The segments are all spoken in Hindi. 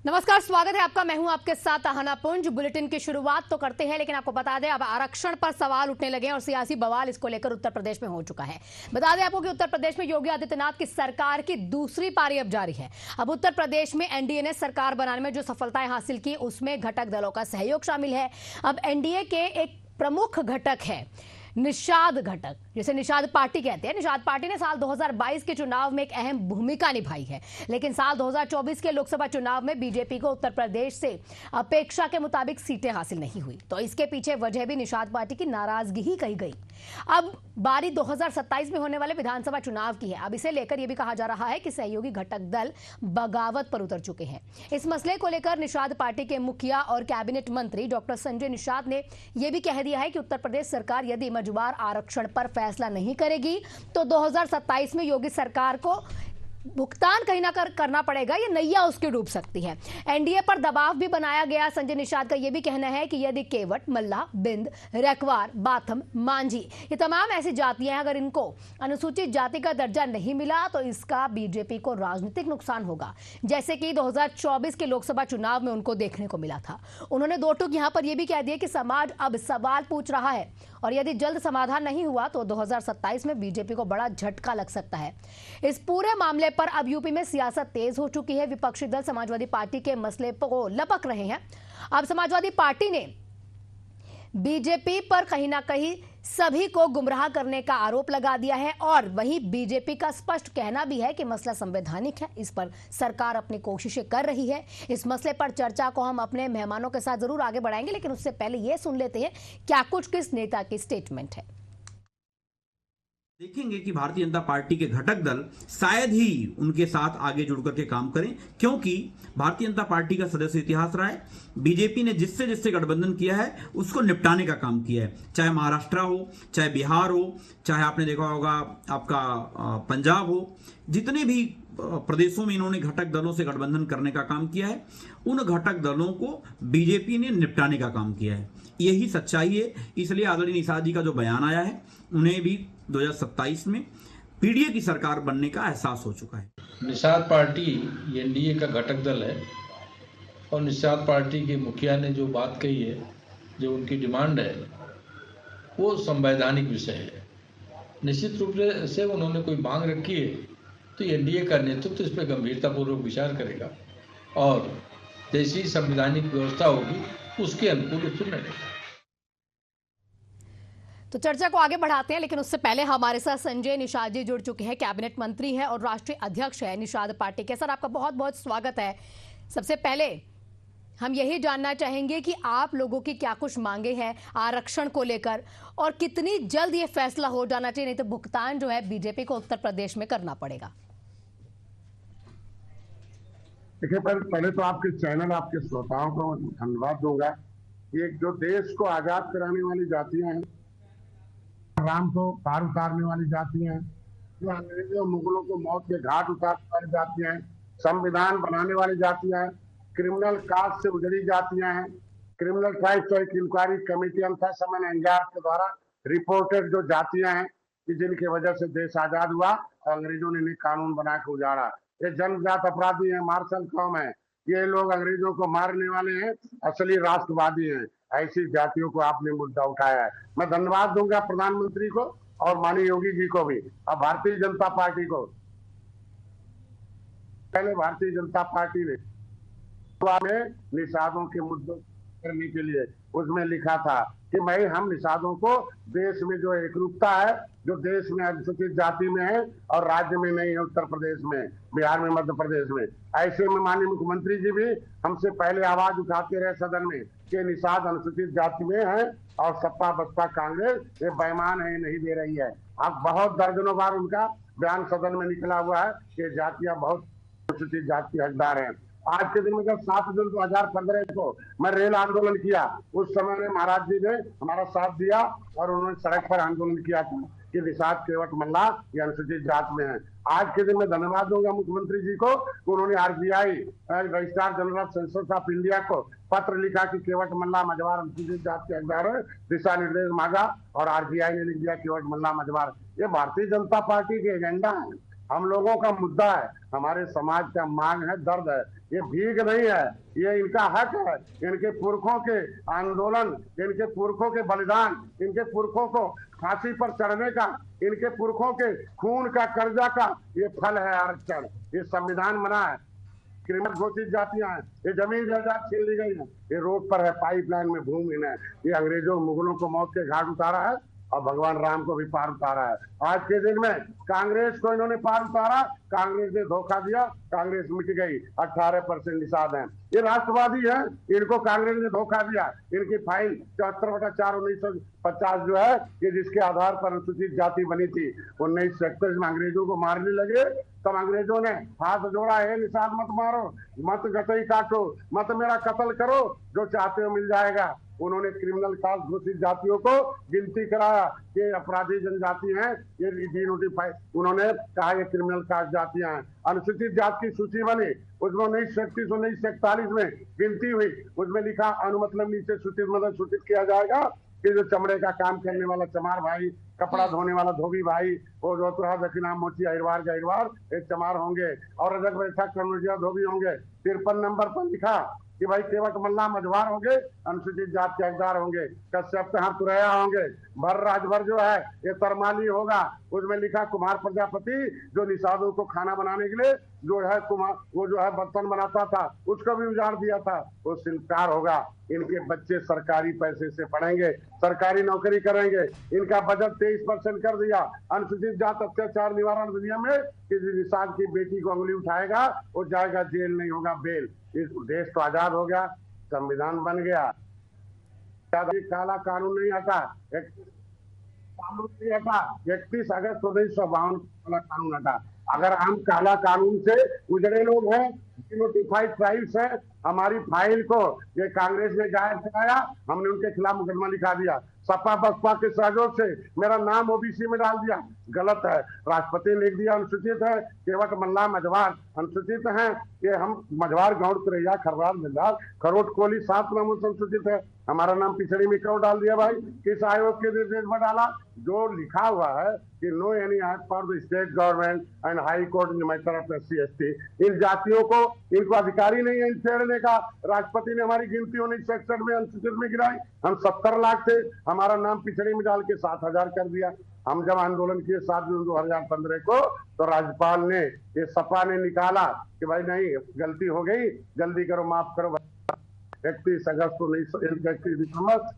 नमस्कार, स्वागत है आपका। मैं हूं आपके साथ अहना पुंज। बुलेटिन की शुरुआत तो करते हैं, लेकिन आपको बता दें अब आरक्षण पर सवाल उठने लगे हैं और सियासी बवाल इसको लेकर उत्तर प्रदेश में हो चुका है। बता दें आपको कि उत्तर प्रदेश में योगी आदित्यनाथ की सरकार की दूसरी पारी अब जारी है। अब उत्तर प्रदेश में एनडीए ने सरकार बनाने में जो सफलताएं हासिल की उसमें घटक दलों का सहयोग शामिल है। अब एनडीए के एक प्रमुख घटक है निषाद घटक, जिसे निषाद पार्टी कहते हैं। निषाद पार्टी ने साल 2022 के चुनाव में एक अहम भूमिका निभाई है, लेकिन साल 2024 के लोकसभा चुनाव में बीजेपी को उत्तर प्रदेश से अपेक्षा के मुताबिक सीटें हासिल नहीं हुई। तो इसके पीछे वजह भी निषाद पार्टी की नाराजगी ही कही गई। अब बारी 2027 में होने वाले विधानसभा चुनाव की है। अब इसे लेकर यह भी कहा जा रहा है कि सहयोगी घटक दल बगावत पर उतर चुके हैं। इस मसले को लेकर निषाद पार्टी के मुखिया और कैबिनेट मंत्री डॉक्टर संजय निषाद ने यह भी कह दिया है कि उत्तर प्रदेश सरकार यदि मझवार आरक्षण पर फैसला नहीं करेगी तो 2027 में योगी सरकार को भुगतान कहीं ना करना पड़ेगा, ये नैया उसकी डूब सकती है। एनडीए पर दबाव भी बनाया गया। संजय निषाद का यह भी कहना है कि यदि केवट, मल्ला, बिंद, रेकवार, बाथम, मांझी ये तमाम ऐसी जातियां हैं, अगर इनको अनुसूचित जाति का दर्जा नहीं मिला तो इसका बीजेपी को राजनीतिक नुकसान होगा, जैसे कि 2024 के लोकसभा चुनाव में उनको देखने को मिला था। उन्होंने दो टूक यहां पर यह भी कह दिया कि समाज अब सवाल पूछ रहा है और यदि जल्द समाधान नहीं हुआ तो 2027 में बीजेपी को बड़ा झटका लग सकता है। इस पूरे मामले पर अब यूपी में सियासत तेज हो चुकी है। विपक्षी दल समाजवादी पार्टी के मसले को लपक रहे हैं। अब समाजवादी पार्टी ने बीजेपी पर कहीं ना कहीं सभी को गुमराह करने का आरोप लगा दिया है और वहीं बीजेपी का स्पष्ट कहना भी है कि मसला संवैधानिक है, इस पर सरकार अपनी कोशिशें कर रही है। इस मसले पर चर्चा को हम अपने मेहमानों के साथ जरूर आगे बढ़ाएंगे, लेकिन उससे पहले यह सुन लेते हैं क्या कुछ किस नेता की स्टेटमेंट है। देखेंगे कि भारतीय जनता पार्टी के घटक दल शायद ही उनके साथ आगे जुड़कर के काम करें, क्योंकि भारतीय जनता पार्टी का सदस्य इतिहास रहा है। बीजेपी ने जिससे जिससे गठबंधन किया है उसको निपटाने का काम किया है, चाहे महाराष्ट्र हो, चाहे बिहार हो, चाहे आपने देखा होगा आपका पंजाब हो, जितने भी प्रदेशों में इन्होंने घटक दलों से गठबंधन करने का काम किया है, उन घटक दलों को बीजेपी ने निपटाने का काम किया है। यही सच्चाई है। इसलिए आदरणीय निषाद जी का जो बयान आया है, उन्हें भी 2027 में पीडीए की सरकार बनने का एहसास हो चुका है। निषाद पार्टी एनडीए का घटक दल है और निषाद पार्टी के मुखिया ने जो बात कही है, जो उनकी डिमांड है, वो संवैधानिक विषय है। निश्चित रूप से उन्होंने कोई मांग रखी है तो एनडीए का नेतृत्व इस पर गंभीरतापूर्वक विचार करेगा और जैसी संवैधानिक व्यवस्था होगी उसके अनुकूल निर्णय लेगा। तो चर्चा को आगे बढ़ाते हैं, लेकिन उससे पहले हमारे साथ संजय निषाद जी जुड़ चुके हैं। कैबिनेट मंत्री हैं और राष्ट्रीय अध्यक्ष है निषाद पार्टी के। सर, आपका बहुत बहुत स्वागत है। सबसे पहले हम यही जानना चाहेंगे कि आप लोगों की क्या कुछ मांगे हैं आरक्षण को लेकर और कितनी जल्द ये फैसला हो जाना चाहिए, नहीं तो भुगतान जो है बीजेपी को उत्तर प्रदेश में करना पड़ेगा। देखिए, पहले तो आपके चैनल, आपके श्रोताओं को धन्यवाद दूंगा। ये जो देश को आजाद कराने वाली जातियां हैं, राम को पार उतारने वाली जातियां हैं, जो अंग्रेजों मुगलों को मौत के घाट उतारने वाली जातियां हैं, संविधान बनाने वाली जातियां हैं, क्रिमिनल कास्ट से उजड़ी जातियां हैं, क्रिमिनल ट्राइब्स और इंक्वायरी कमेटी अंथा समय एंगार के द्वारा रिपोर्टेड जो जातियां हैं कि जिनकी वजह से देश आजाद हुआ और अंग्रेजों ने कानून बना के उजाड़ा। ये जन्मजात अपराधी हैं, मार्शल कौम है, ये लोग अंग्रेजों को मारने वाले हैं, असली राष्ट्रवादी हैं। ऐसी जातियों को आपने मुद्दा उठाया है। मैं धन्यवाद दूंगा प्रधानमंत्री को और माननीय योगी जी को भी और भारतीय जनता पार्टी को। पहले भारतीय जनता पार्टी ने निषादों के मुद्दों करने के लिए उसमें लिखा था कि हम निषादों को देश में जो एकरूपता है, जो देश में अनुसूचित जाति में है और राज्य में नहीं है, उत्तर प्रदेश में, बिहार में, मध्य प्रदेश में, ऐसे में माननीय मुख्यमंत्री जी भी हमसे पहले आवाज उठाते रहे सदन में कि निषाद अनुसूचित जाति में है और सपा बसपा कांग्रेस ये बेईमान है, नहीं दे रही है। अब बहुत दर्जनों बार उनका बयान सदन में निकला हुआ है कि जातियां बहुत अनुसूचित जाति हकदार है। आज के दिन में जब 7 जून 2015 को मैं रेल आंदोलन किया, उस समय में महाराज जी ने हमारा साथ दिया और उन्होंने सड़क पर आंदोलन किया था कि निषाद, केवट, मल्ला ये अनुसूचित जात में है। आज के दिन में धन्यवाद दूंगा मुख्यमंत्री जी को, उन्होंने RBI registrar general of census of India को पत्र लिखा कि केवट, मल्ला, मझवार अनुसूचित जात के हकदार है, दिशा निर्देश मांगा और आरबीआई ने लिख दिया केवट, मल्ला, मझवार। ये भारतीय जनता पार्टी के एजेंडा है। हम लोगों का मुद्दा है, हमारे समाज का मांग है, दर्द है। ये भीख नहीं है, ये इनका हक है। इनके पुरखों के आंदोलन, इनके पुरखों के बलिदान, इनके पुरखों को फांसी पर चढ़ने का, इनके पुरखों के खून का, कर्जा का ये फल है आरक्षण। ये संविधान बना है, क्रिमिनल घोषित जातियां हैं, ये जमीन जायदाद छीन ली गई है, ये रोड पर है, पाइपलाइन में भूमि है, ये अंग्रेजों मुगलों को मौत के घाट उतारा है और भगवान राम को भी पार उतारा है। आज के दिन में कांग्रेस को इन्होंने पार उतारा, कांग्रेस ने धोखा दिया, कांग्रेस मिट गई, 18% निषाद हैं। ये राष्ट्रवादी हैं, इनको कांग्रेस ने धोखा दिया। इनकी फाइल 74/4/1950 जो है, ये जिसके आधार पर अनुसूचित जाति बनी थी, 1941 में अंग्रेजों को मारने लगे, तब अंग्रेजों ने हाथ जोड़ा, है निषाद मत मारो, मत गटई काटो, मत मेरा कत्ल करो, जो चाहते हो मिल जाएगा। उन्होंने क्रिमिनल कास्ट घोषित जातियों को गिनती कराया, ये अपराधी जनजाति हैं, ये डिनोटिफाई, उन्होंने कहा ये क्रिमिनल कास्ट जातियां हैं। अनुसूचित जाति की सूची बनी, उसमें 1941 में गिनती हुई, उसमें लिखा अनुमतलब नीचे सूचित मतलब सूचित किया जाएगा कि जो चमड़े का काम करने वाला चमार भाई, कपड़ा धोने वाला धोबी भाई, वो जो दक्षिणा मोची अहिरवार का अहिरवार एक चमार होंगे, और रजक बैठक कन्नौजिया धोबी होंगे। 53 नंबर पर लिखा कि भाई केवट मल्ला मझवार होंगे, अनुसूचित जात के हकदार होंगे, कश्यप कहाँ तुरैया होंगे, भर राजभर जो है ये तरमाली होगा। उसमें लिखा कुमार प्रजापति जो निषादों को खाना बनाने के लिए जो है कुमार, वो जो है बर्तन बनाता था, उसको भी उजाड़ दिया था, वो शिल्पकार होगा। इनके बच्चे सरकारी पैसे से पढ़ेंगे, सरकारी नौकरी करेंगे। इनका बजट 23% कर दिया। अनुसूचित जात अत्याचार निवारण अधिनियम में किसी निषाद की बेटी को उंगली उठाएगा वो जाएगा जेल, नहीं होगा बेल। इस देश तो आजाद हो गया, संविधान बन गया, काला कानून नहीं हटा, 31 अगस्त 1952 काला कानून हटा। अगर हम काला कानून से उजड़े लोग हैं, नोटिफाइड ट्राइब्स हैं, हमारी फाइल को ये कांग्रेस ने जाहिर कराया, हमने उनके खिलाफ मुकदमा लिखा दिया। सपा बसपा के सहयोग से मेरा नाम ओबीसी में डाल दिया, गलत है। राष्ट्रपति ने लिख दिया अनुसूचित है, केवट मल्ला मझवार अनुसूचित हैं, ये हम मझवार गौड़ तुरैया खरवार मिलदार खरोट कोली 7 नामों से अनुसूचित है। हमारा नाम पिछड़ी में क्यों डाल दिया भाई? किस आयोग के निर्देश में डाला? जो लिखा हुआ है कि no any act for the state government and high court in matter of SC/ST। इन जातियों को, इनको अधिकारी नहीं है छेड़ने का। राष्ट्रपति ने हमारी गिनती 1961 में अनुसूचित में गिराई, हम 70 लाख थे, हमारा नाम पिछड़ी में डाल के 7,000 कर दिया। हम जब आंदोलन किए 7 जून 2015 को, तो राज्यपाल ने, ये सपा ने निकाला कि भाई नहीं गलती हो गई, जल्दी करो, माफ करो। 31 अगस्त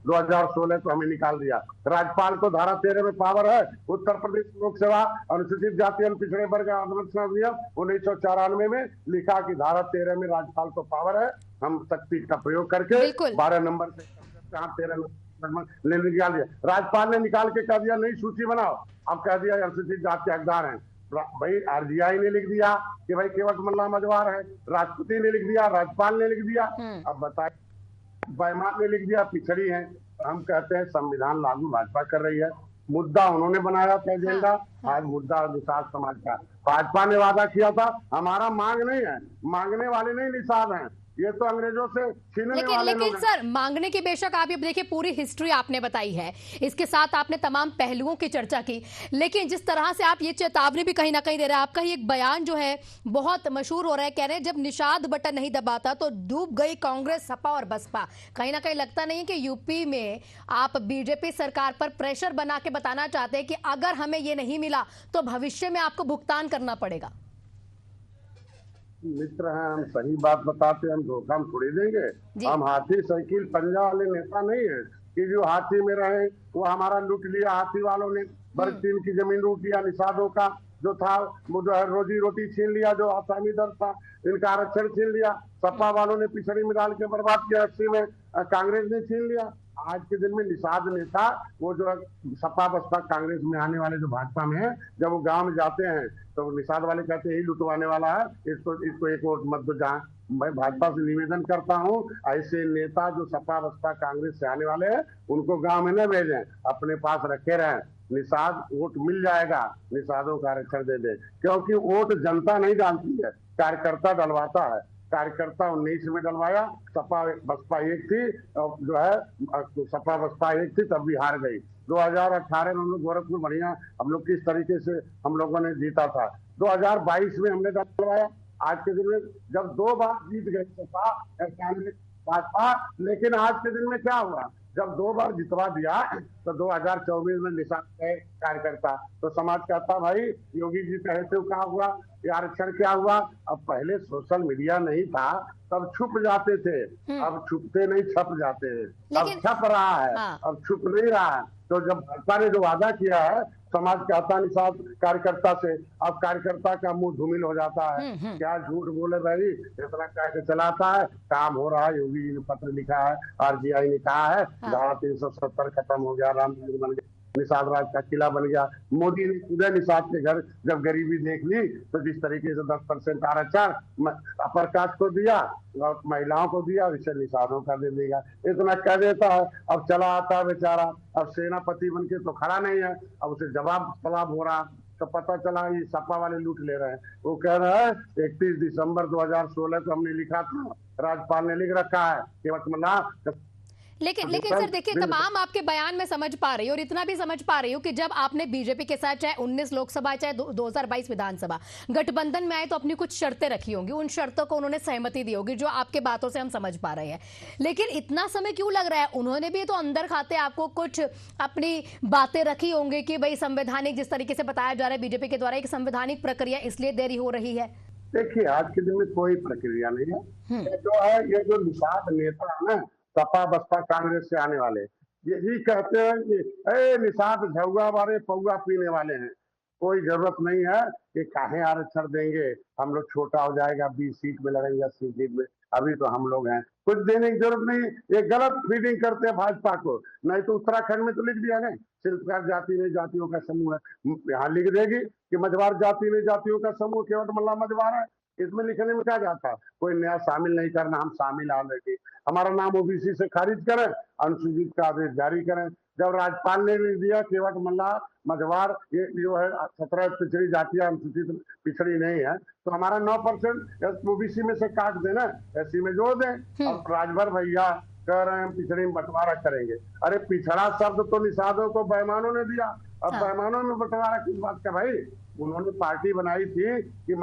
2016 को हमें निकाल दिया। राज्यपाल को धारा 13 में पावर है। उत्तर प्रदेश लोक सेवा अनुसूचित जाति एवं पिछड़े वर्ग अधिनियम 1994 में लिखा कि धारा 13 में राज्यपाल को पावर है, हम शक्ति का प्रयोग करके 12 नंबर से 13 ने निकाल दिया। राज्यपाल ने निकाल के कह दिया नहीं सूची बनाओ, अब कह दिया अनुसूचित जाति के हकदार हैं। भाई RGI ने लिख दिया कि भाई केवट मल्ला मझवार है, राष्ट्रपति ने लिख दिया, राज्यपाल ने लिख दिया, अब बताइए बैमान ने लिख दिया पिछड़ी है। हम कहते हैं संविधान लागू भाजपा कर रही है, मुद्दा उन्होंने बनाया था एजेंडा, आज मुद्दा निषाद समाज का। भाजपा ने वादा किया था, हमारा मांग नहीं है, मांगने वाले नहीं निषाद हैं, ये तो अंग्रेजों से छीनने वाले लोग हैं। सर मांगने की बेशक आप ये देखिए पूरी हिस्ट्री आपने बताई है, इसके साथ आपने तमाम पहलुओं की चर्चा की, लेकिन जिस तरह से आप ये चेतावनी भी कहीं ना कहीं दे रहे हैं, आपका ही एक बयान जो है बहुत मशहूर हो रहा है, कह रहे हैं जब निषाद बटन नहीं दबाता तो डूब गई कांग्रेस, सपा और बसपा। कहीं ना कहीं लगता नहीं है कि यूपी में आप बीजेपी सरकार पर प्रेशर बना के बताना चाहते हैं कि अगर हमें ये नहीं मिला तो भविष्य में आपको भुगतान करना पड़ेगा? मित्र हैं, हम सही बात बताते हैं, हम धोखा हम थोड़ी देंगे। हम हाथी साइकिल पंजा वाले नेता नहीं है कि जो हाथी में रहे वो हमारा लूट लिया, हाथी वालों ने वर्ग 3 की जमीन लूट लिया, निषादों का जो था वो जो है रोजी रोटी छीन लिया, जो आसामी दर था इनका आरक्षण छीन लिया, सपा वालों ने पिछड़ी में डाल के बर्बाद किया, 80 में कांग्रेस ने छीन लिया। आज के दिन में निषाद नेता वो जो सपा बसपा कांग्रेस में आने वाले जो भाजपा में है, जब वो गांव में जाते हैं तो निषाद वाले कहते हैं यही लुटवाने वाला है, इसको एक वोट मत दो। जहाँ मैं भाजपा से निवेदन करता हूँ ऐसे नेता जो सपा बसपा कांग्रेस से आने वाले हैं उनको गांव में न भेजें, अपने पास रखे रहें। निषाद वोट मिल जाएगा, निषादों का आरक्षण दे दे, क्योंकि वोट जनता नहीं डालती है, कार्यकर्ता डलवाता है। कार्यकर्ता 19 में डलवाया, सपा बसपा एक थी, जो है सपा बसपा एक थी, तब भी हार गई। 2018 में हम लोग गोरखपुर बढ़िया हम लोग किस तरीके से हम लोगों ने जीता था, 2022 में हमने डलवाया। आज के दिन में जब 2 बार जीत गए सपा कांग्रेस भाजपा, लेकिन आज के दिन में क्या हुआ, जब 2 बार जितवा दिया तो 2024 में निशान गए कार्यकर्ता। तो समाज कहता भाई योगी जी कहे थे क्या हुआ, ये आरक्षण क्या हुआ। अब पहले सोशल मीडिया नहीं था तब छुप जाते थे, अब छुपते नहीं छप जाते हैं। अब छप रहा है, अब छुप नहीं रहा है। तो जब भाजपा ने जो वादा किया है समाज कहता निषाद कार्यकर्ता से, अब कार्यकर्ता का मुंह धूमिल हो जाता है। क्या झूठ बोले भाई, इतना कह के चलाता है, काम हो रहा है। योगी जी ने पत्र लिखा है, आरजीआई ने कहा है धारा 370 खत्म हो गया, राम मंदिर बन गया, निषाद राज का किला बन गया। मोदी ने पूरे निषाद के घर जब गरीबी देख ली तो जिस तरीके से 10% आरक्षण अपर कास्ट को दिया और महिलाओं को दिया, इसे निषादों का दे देगा, इतना कह देता है। अब चला आता है बेचारा, अब सेनापति बन के तो खड़ा नहीं है, अब उसे जवाब तलब हो रहा। तो पता चला ये सपा वाले लूट ले रहे हैं। वो कह रहा है 31 दिसंबर 2016 को हमने लिखा था, राज्यपाल ने लिख रखा है कि मतलब लेकिन सर देखिए, तमाम आपके बयान में समझ पा रही हूँ और इतना भी समझ पा रही हूँ कि जब आपने बीजेपी के साथ चाहे 19 लोकसभा चाहे 2022 विधानसभा गठबंधन में आए तो अपनी कुछ शर्तें रखी होंगी, उन शर्तों को उन्होंने सहमति दी होगी, जो आपके बातों से हम समझ पा रहे हैं। लेकिन इतना समय क्यों लग रहा है? उन्होंने भी तो अंदर खाते आपको कुछ अपनी बातें रखी होंगी कि भाई संवैधानिक, जिस तरीके से बताया जा रहा है बीजेपी के द्वारा, एक संवैधानिक प्रक्रिया इसलिए देरी हो रही है। देखिए आज के दिन में कोई प्रक्रिया नहीं है। जो है ये जो निषाद नेता है ना सपा बसपा कांग्रेस से आने वाले, यही कहते हैं कि निषाद झुआ वाले पौआ पीने वाले हैं, कोई जरूरत नहीं है कि काहे आरक्षण देंगे, हम लोग छोटा हो जाएगा, 20 सीट में लड़ेंगे, 80 सीट में, अभी तो हम लोग हैं, कुछ देने की जरूरत नहीं। ये गलत फीडिंग करते हैं भाजपा को। नहीं तो उत्तराखंड में तो लिख दिया ना शिल्पकार जाति में जातियों का समूह है, यहाँ लिख देगी कि मझवार जाति में जातियों का समूह केवट मल्ला मझवार है। इसमें लिखने में क्या जाता, कोई नया शामिल नहीं करना, हम शामिल ऑलरेडी, हमारा नाम ओबीसी से खारिज करें, अनुसूचित का आदेश जारी करें। जब राज्यपाल ने लिख दिया केवट मल्ला मझवार ये जो है 17 पिछड़ी जातियां अनुसूचित पिछड़ी नहीं है, तो हमारा 9% ओबीसी में से काट देना, एससी में जोड़ दें। अब राजभर भैया कह रहे हैं हम पिछड़ी में बंटवारा करेंगे। अरे पिछड़ा शब्द तो निषादों को बैमानों ने दिया, अब बैमानों में बंटवारा किस बात का भाई। उन्होंने पार्टी बनाई थी कि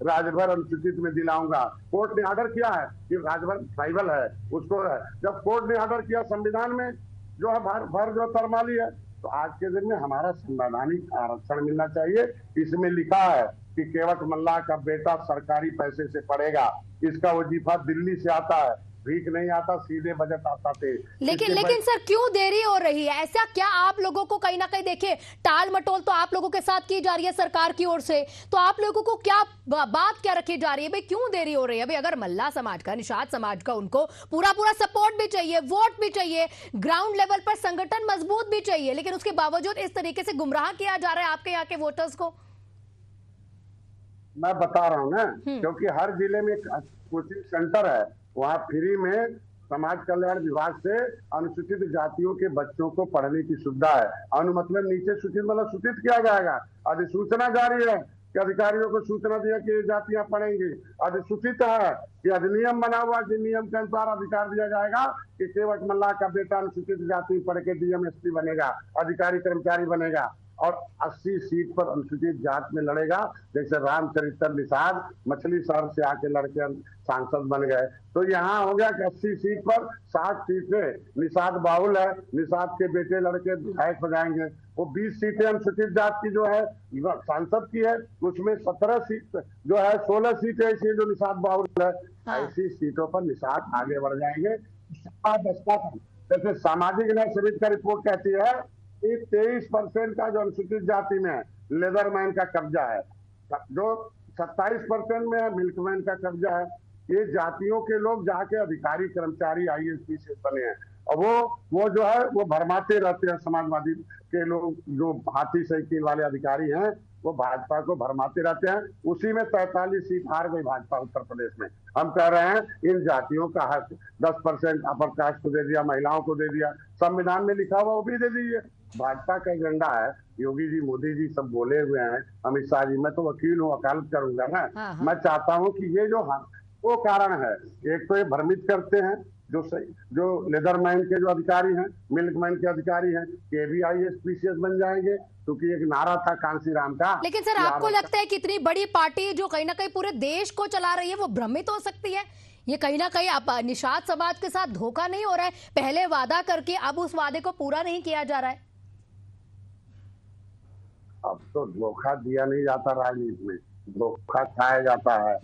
राजभर अनुसूचित में दिलाऊंगा, कोर्ट ने ऑर्डर किया है कि राजभर ट्राइबल है उसको है। जब कोर्ट ने ऑर्डर किया संविधान में जो है भर जो तरमाली है, तो आज के दिन में हमारा संवैधानिक आरक्षण मिलना चाहिए। इसमें लिखा है कि केवट मल्ला का बेटा सरकारी पैसे से पढ़ेगा, इसका वजीफा दिल्ली से आता है, भीख नहीं आता, सीधे बजट आता थे। लेकिन सर क्यों देरी हो रही है? ऐसा क्या आप लोगों को कहीं ना कहीं, देखिए टाल मटोल तो आप लोगों के साथ की जा रही है सरकार की ओर से, तो आप लोगों को क्या बात क्या रखी जा रही है भाई, क्यों देरी हो रही है? भाई अगर मल्ला समाज का, निषाद समाज का, उनको पूरा सपोर्ट भी चाहिए, वोट भी चाहिए, ग्राउंड लेवल पर संगठन मजबूत भी चाहिए, लेकिन उसके बावजूद इस तरीके से गुमराह किया जा रहा है आपके यहाँ के वोटर्स को। मैं बता रहा हूँ ना, क्योंकि हर जिले में कोचिंग सेंटर है, वहाँ फ्री में समाज कल्याण विभाग से अनुसूचित जातियों के बच्चों को पढ़ने की सुविधा है। मतलब नीचे सूचित मतलब सूचित किया जाएगा, अधिसूचना जारी है कि अधिकारियों को सूचना दिया कि ये जातियां पढ़ेंगी। अधिसूचित है कि अधिनियम बना हुआ, जिन नियम के अनुसार अधिकार दिया जाएगा कि केवट मल्ला का बेटा अनुसूचित जाति पढ़ के डीएम एसपी बनेगा, अधिकारी कर्मचारी बनेगा और 80 सीट पर अनुसूचित जात में लड़ेगा। जैसे रामचरित्र निषाद मछली शहर से आके लड़के सांसद बन गए, तो यहाँ हो गया कि 80 सीट पर 60 सीटें निषाद बाहुल है, निषाद के बेटे लड़के विधायक हो जाएंगे। वो 20 सीटें अनुसूचित जात की जो है सांसद की है, उसमें 17 सीट जो है 16 सीटें ऐसी जो निषाद बाहुल है। ऐसी सीटों पर निषाद आगे बढ़ जाएंगे। जैसे सामाजिक न्याय समिति का रिपोर्ट कहती है 23% का जो अनुसूचित जाति में लेदरमैन का कब्जा है, जो 27% में मिल्कमैन का कब्जा है। ये जातियों के लोग जाके अधिकारी कर्मचारी आईएएस पीसीएस बने हैं, और वो जो है वो भरमाते रहते हैं। समाजवादी के लोग जो हाथी साइकिल वाले अधिकारी हैं वो भाजपा को भरमाते रहते हैं। उसी में 43 सीट हार गई भाजपा उत्तर प्रदेश में। हम कह रहे हैं इन जातियों का हक 10% अपर कास्ट को दे दिया, महिलाओं को दे दिया, संविधान में लिखा हुआ वो भी दे दीजिए। भाजपा का एजेंडा है, योगी जी मोदी जी सब बोले हुए हैं, अमित शाह जी, मैं तो वकील हूँ, वकालत करूंगा ना। मैं चाहता हूँ कि ये जो वो कारण है, एक तो ये भ्रमित करते हैं जो लेदरमैन के जो अधिकारी हैं, मिल्कमैन के अधिकारी हैं, ये भी IAS PCS बन जाएंगे, क्योंकि एक नारा था कांसीराम का। लेकिन सर आपको लगता है कि इतनी बड़ी पार्टी जो कहीं ना कहीं पूरे देश को चला रही है वो भ्रमित हो सकती है? ये कहीं ना कहीं अब निषाद समाज के साथ धोखा नहीं हो रहा है? पहले वादा करके अब उस वादे को पूरा नहीं किया जा रहा है? अब तो धोखा दिया नहीं जाता राजनीति में, धोखा खाया जाता है।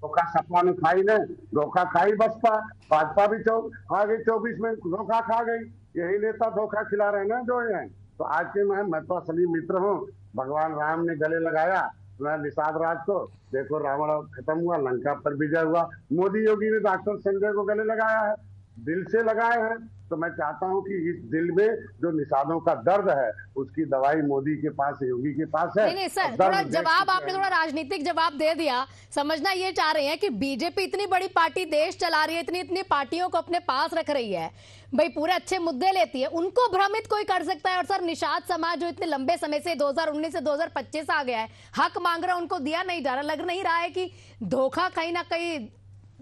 धोखा सपा ने खाई ने, धोखा खाई बसपा, भाजपा भी खा गई 24 में, धोखा खा गई। यही नेता धोखा खिला रहे हैं ना जो हैं। तो आज के मैं तो असली मित्र हूँ। भगवान राम ने गले लगाया निषाद राज को, देखो रावण खत्म हुआ, लंका पर विजय हुआ। मोदी योगी ने डॉक्टर संजय को गले लगाया है, दिल से लगाए हैं। तो मैं चाहता हूं कि इस दिल में जो निषादों का दर्द है उसकी दवाई मोदी के पास, योगी के पास है। नहीं सर, थोड़ा जवाब आपने थोड़ा राजनीतिक जवाब दे दिया। समझना ये चाह रहे हैं कि बीजेपी इतनी बड़ी पार्टी देश चला रही है, इतनी पार्टियों को अपने पास रख रही है, भाई पूरे अच्छे मुद्दे लेती है, उनको भ्रमित कोई कर सकता है? और सर निषाद समाज जो इतने लंबे समय से 2019 से 2025 आ गया है, हक मांग रहा है, उनको दिया नहीं जा रहा। लग नहीं रहा है कि धोखा कहीं ना कहीं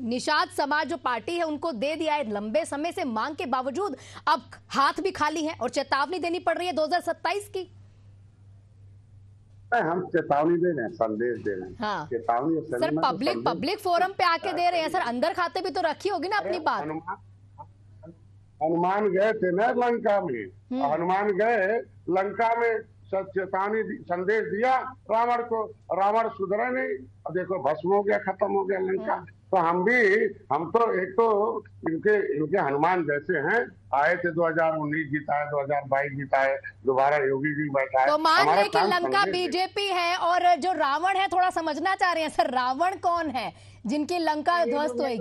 निषाद समाज जो पार्टी है उनको दे दिया है? लंबे समय से मांग के बावजूद अब हाथ भी खाली है और चेतावनी देनी पड़ रही है 2027 की। हम चेतावनी दे रहे हैं, संदेश दे रहे हैं। हाँ। चेतावनी सर पब्लिक फोरम पे आके दे रहे हैं सर, अंदर खाते भी तो रखी होगी ना अपनी बात। हनुमान गए थे ना लंका में, हनुमान गए लंका में, चेतावनी संदेश दिया रावण को, रावण सुधरा नहीं, अब देखो भस्म हो गया, खत्म हो गया लंका। तो हम तो एक तो इनके हनुमान जैसे हैं, आए थे 2019 जिताए, 2022 जिताए, दोबारा योगी जी बैठा है। तो मान लें कि लंका बीजेपी है और जो रावण है, थोड़ा समझना चाह रहे हैं सर, रावण कौन है जिनकी लंका ध्वस्त होगी?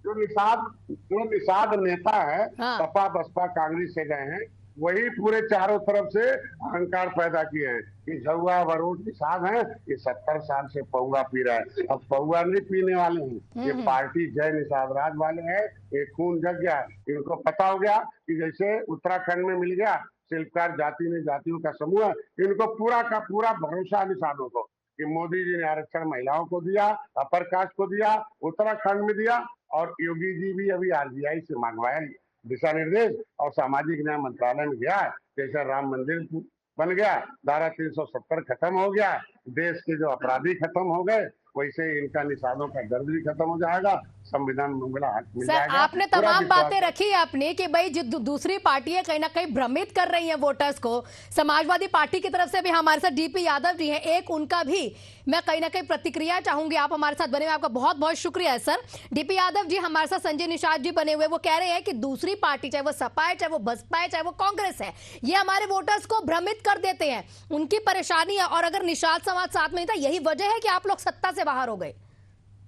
जो निषाद नेता है, सपा बसपा कांग्रेस से गए हैं, वही पूरे चारों तरफ से अहंकार पैदा किए हैं कि झुआ वरुण निषाद हैं, ये 70 साल से पौआ पी रहा है। अब पौआ नहीं पीने वाले हैं, ये पार्टी जय निषाद राज वाले हैं। ये खून जग गया, इनको पता हो गया कि जैसे उत्तराखंड में मिल गया शिल्पकार जाति ने जातियों का समूह, इनको पूरा का पूरा भरोसा निषादों को कि मोदी जी ने आरक्षण महिलाओं को दिया, अपर कास्ट को दिया, उत्तराखंड में दिया, और योगी जी भी अभी RBI से मंगवाया दिशा निर्देश और सामाजिक न्याय मंत्रालय में गया है। जैसे राम मंदिर बन गया, धारा 370 खत्म हो गया, देश के जो अपराधी खत्म हो गए, वैसे इनका निषादों का दर्द भी खत्म हो जाएगा, संविधान में मिला हक मिल जाएगा। सर आपने तमाम बातें रखी आपने कि भाई जो दूसरी पार्टी है कहीं ना कहीं भ्रमित कर रही है वोटर्स को। समाजवादी पार्टी की तरफ से भी हमारे साथ DP यादव जी हैं, एक उनका भी मैं कहीं ना कहीं प्रतिक्रिया चाहूंगी। आप हमारे साथ बने हुए, आपका बहुत बहुत शुक्रिया है सर। DP यादव जी हमारे साथ संजय निषाद जी बने हुए, वो कह रहे हैं कि दूसरी पार्टी, चाहे वो सपा है, चाहे वो बसपा है, चाहे वो कांग्रेस है, ये हमारे वोटर्स को भ्रमित कर देते हैं, उनकी परेशानी है। और अगर निषाद समाज साथ में नहीं था, यही वजह है कि आप लोग सत्ता से बाहर हो गए।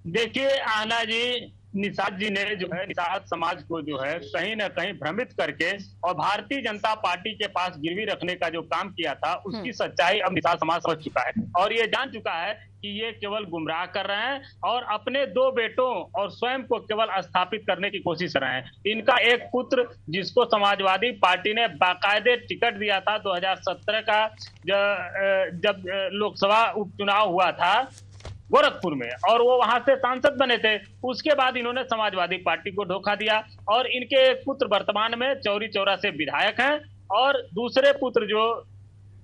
देखिए आना जी, निषाद जी ने जो है निषाद समाज को जो है कहीं ना कहीं भ्रमित करके और भारतीय जनता पार्टी के पास गिरवी रखने का जो काम किया था, उसकी सच्चाई अब निषाद समाज समझ चुका है और ये जान चुका है कि ये केवल गुमराह कर रहे हैं और अपने 2 बेटों और स्वयं को केवल स्थापित करने की कोशिश कर रहे हैं। इनका एक पुत्र जिसको समाजवादी पार्टी ने बाकायदे टिकट दिया था 2017 का जब लोकसभा उपचुनाव हुआ था गोरखपुर में, और वो वहां से सांसद बने थे, उसके बाद इन्होंने समाजवादी पार्टी को धोखा दिया और इनके एक पुत्र वर्तमान में चौरी चौरा से विधायक हैं और दूसरे पुत्र जो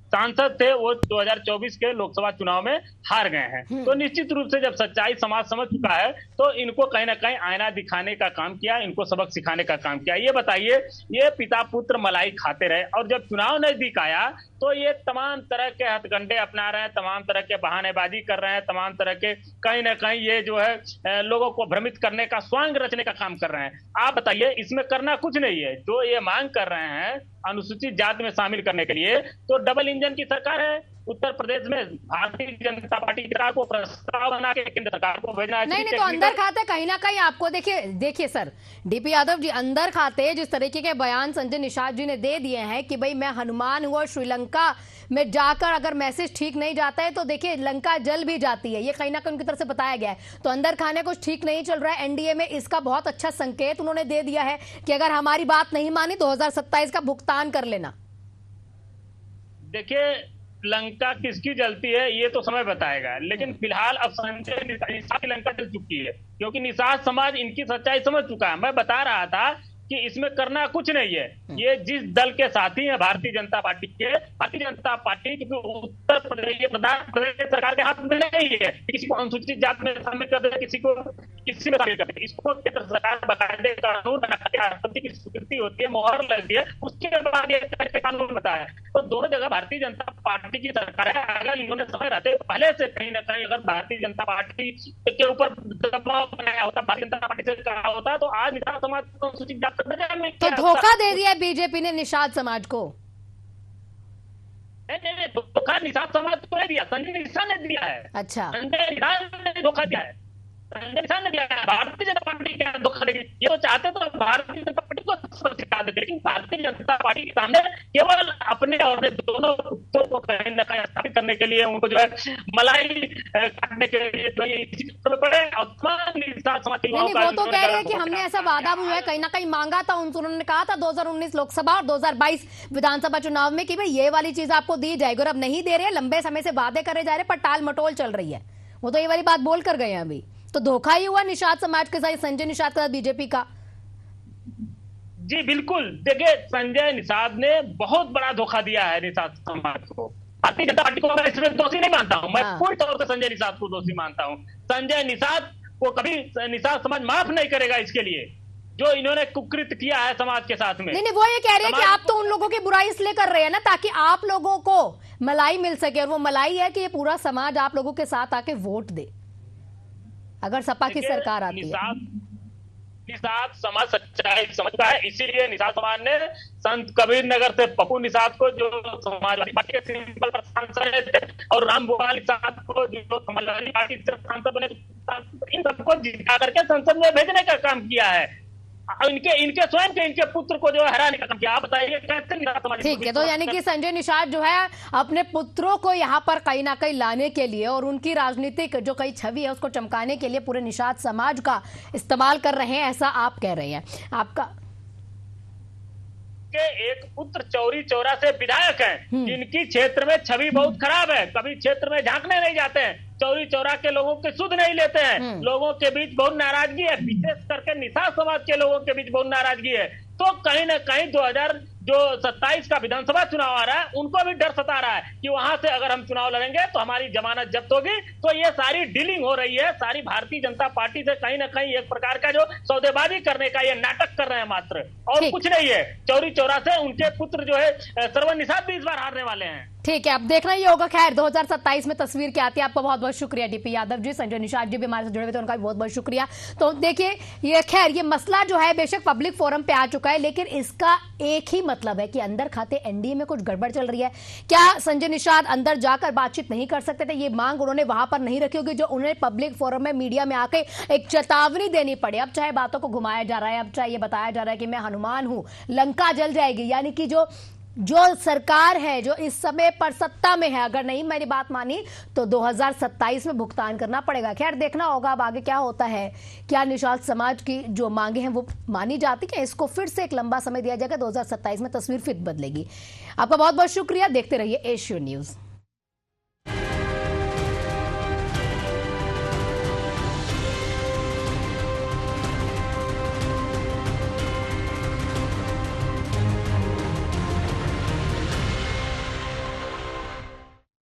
सांसद थे वो 2024 के लोकसभा चुनाव में हार गए हैं। तो निश्चित रूप से जब सच्चाई समाज समझ चुका है तो इनको कहीं ना कहीं आईना दिखाने का काम किया, इनको सबक सिखाने का काम किया। ये बताइए, ये पिता पुत्र मलाई खाते रहे और जब चुनाव नजदीक आया तो ये तमाम तरह के हथकंडे अपना रहे हैं, तमाम तरह के बहानेबाजी कर रहे हैं, तमाम तरह के कहीं ना कहीं ये जो है लोगों को भ्रमित करने का, स्वांग रचने का काम कर रहे हैं। आप बताइए, इसमें करना कुछ नहीं है। जो ये मांग कर रहे हैं अनुसूचित जाति में शामिल करने के लिए, तो डबल इंजन की सरकार है उत्तर प्रदेश में। भारतीय जनता पार्टी सरकार को प्रस्ताव बना के केंद्र सरकार को भेजना है। नहीं तो अंदर खाते कहीं ना कहीं आपको देखिए सर, DP यादव जी, अंदर खाते जिस तरीके के बयान संजय निषाद जी ने दे दिए हैं कि भाई मैं हनुमान हुआ, श्रीलंका में जाकर अगर मैसेज ठीक नहीं जाता है तो देखिए लंका जल भी जाती है, ये कहीं ना कहीं उनकी तरफ से बताया गया है। तो अंदर खाने कुछ ठीक नहीं चल रहा है। NDA में इसका बहुत अच्छा संकेत उन्होंने दे दिया है कि अगर हमारी बात नहीं मानी 2027 का भुगतान कर लेना। देखिए लंका किसकी जलती है ये तो समय बताएगा, लेकिन फिलहाल अब संजय निषाद की लंका जल चुकी है क्योंकि निषाद समाज इनकी सच्चाई समझ चुका है। मैं बता रहा था कि इसमें करना कुछ नहीं है। ये जिस दल के साथी हैं भारतीय जनता पार्टी के, भारतीय जनता पार्टी क्योंकि उत्तर प्रदेश प्रदेश सरकार के हाथ में नहीं है किसी को अनुसूचित जाति में शामिल कर दे, किसी में शामिल कर दे। इसको केंद्र सरकार बकायदे कानून बनाती है, राष्ट्रपति की स्वीकृति होती है, मोहर लगती है, उसके बाद ये कानून बनता है। तो दोनों जगह भारतीय जनता पार्टी की सरकार है। अगर इन्होंने समय रहते पहले से कहीं ना कहीं अगर भारतीय जनता पार्टी के ऊपर दबाव बनाया होता, भारतीय जनता पार्टी से कहा होता, तो आज निषाद समाज को अनुसूचित जाति तो धोखा दे दिया बीजेपी ने निषाद समाज को। नहीं, धोखा निषाद समाज को नहीं दिया, संजय निषाद ने दिया है। अच्छा, संजय निषाद ने धोखा दिया है, संजय निषाद ने दिया है। भारतीय जनता पार्टी क्या धोखा देगी? ये तो चाहते तो भारतीय जनता पार्टी को सिखा देते, लेकिन भारतीय जनता पार्टी के सामने केवल अपने और दोनों पुत्रों को कहीं न कहीं स्थापित करने के लिए, उनको जो है मलाई काटने के लिए जो ये इसी में पड़े। और निषाद समाज के नहीं, वो तो कह रहे हैं कि हमने ऐसा वादा भी है कहीं ना कहीं मांगा था उनसे। उन्होंने कहा था 2019 लोकसभा और 2022 विधानसभा चुनाव में कि भाई ये वाली चीज आपको दी जाएगी, और अब नहीं दे रहे हैं। लंबे समय से वादे करे जा रहे हैं पर टाल मटोल चल रही है। वो तो ये वाली बात बोल कर गए हैं अभी। तो धोखा ही हुआ निषाद समाज के साथ, संजय निषाद के साथ बीजेपी का। जी बिल्कुल, देखिए संजय निषाद ने बहुत बड़ा धोखा दिया है निषाद समाज को। भारतीय जनता पार्टी को मैं इसमें दोषी नहीं मानता हूं, मैं पूरी तौर से संजय निषाद को दोषी मानता हूं। संजय निषाद को कभी निषाद समाज माफ नहीं करेगा इसके लिए जो इन्होंने कुकृत किया है समाज के साथ में। नहीं, वो ये कह रहे हैं कि आप तो उन लोगों की बुराई इसलिए कर रहे हैं ना ताकि आप लोगों को मलाई मिल सके, और वो मलाई है कि ये पूरा समाज आप लोगों के साथ आके वोट दे अगर सपा की सरकार आती है। निषाद समाज सच्चाई समझता है, इसीलिए निषाद समाज ने संत कबीर नगर से पप्पू निषाद को जो समाजवादी पार्टी के सिंबल पर सांसद थे, और राम गोपाल निषाद को जो समाजवादी पार्टी से सांसद बने, इन सबको जिता करके संसद में भेजने का काम किया है। इनके स्वयं के इनके पुत्र को जो है हराने का काम किया। आप बताइए कैसे निषाद समाज। ठीक है, तो यानी कि संजय निषाद जो है अपने पुत्रों को यहाँ पर कहीं ना कहीं लाने के लिए और उनकी राजनीतिक जो कई छवि है उसको चमकाने के लिए पूरे निषाद समाज का इस्तेमाल कर रहे हैं, ऐसा आप कह रहे हैं। आपका एक पुत्र चौरी चौरा से विधायक हैं, जिनकी क्षेत्र में छवि बहुत खराब है, कभी क्षेत्र में झांकने नहीं जाते हैं, चौरी चौरा के लोगों के सुध नहीं लेते हैं, लोगों के बीच बहुत नाराजगी है, विशेष करके निषाद समाज के लोगों के बीच बहुत नाराजगी है। तो कहीं ना कहीं 2027 का विधानसभा चुनाव आ रहा है, उनको भी डर सता रहा है कि वहां से अगर हम चुनाव लड़ेंगे तो हमारी जमानत जब्त होगी। तो ये सारी डीलिंग हो रही है, सारी भारतीय जनता पार्टी से कहीं ना कहीं एक प्रकार का जो सौदेबाजी करने का ये नाटक कर रहे हैं मात्र, और कुछ नहीं है। चौरी चौरा से उनके पुत्र जो है श्रवण निषाद भी इस बार हारने वाले हैं। ठीक है, अब देखना ही होगा खैर 2027 में तस्वीर क्या आती है। आपका बहुत बहुत शुक्रिया डीपी यादव जी। संजय निषाद जी भी हमारे से जुड़े हुए थे, उनका भी बहुत बहुत शुक्रिया। तो देखिए ये खैर ये मसला जो है बेशक पब्लिक फोरम पे आ चुका है, लेकिन इसका एक ही मतलब है कि अंदर खाते एनडीए में कुछ गड़बड़ चल रही है। क्या संजय निषाद अंदर जाकर बातचीत नहीं कर सकते थे? ये मांग उन्होंने वहां पर नहीं रखी होगी जो उन्हें पब्लिक फोरम में मीडिया में आके एक चेतावनी देनी पड़े। अब चाहे बातों को घुमाया जा रहा है, अब चाहे ये बताया जा रहा है कि मैं हनुमान हूं, लंका जल जाएगी, यानी कि जो सरकार है जो इस समय पर सत्ता में है, अगर नहीं मेरी बात मानी तो 2027 में भुगतान करना पड़ेगा। खैर देखना होगा अब आगे क्या होता है। क्या निषाद समाज की जो मांगे हैं वो मानी जाती है? इसको फिर से एक लंबा समय दिया जाएगा, 2027 में तस्वीर फिर बदलेगी। आपका बहुत बहुत शुक्रिया, देखते रहिए एशियन न्यूज।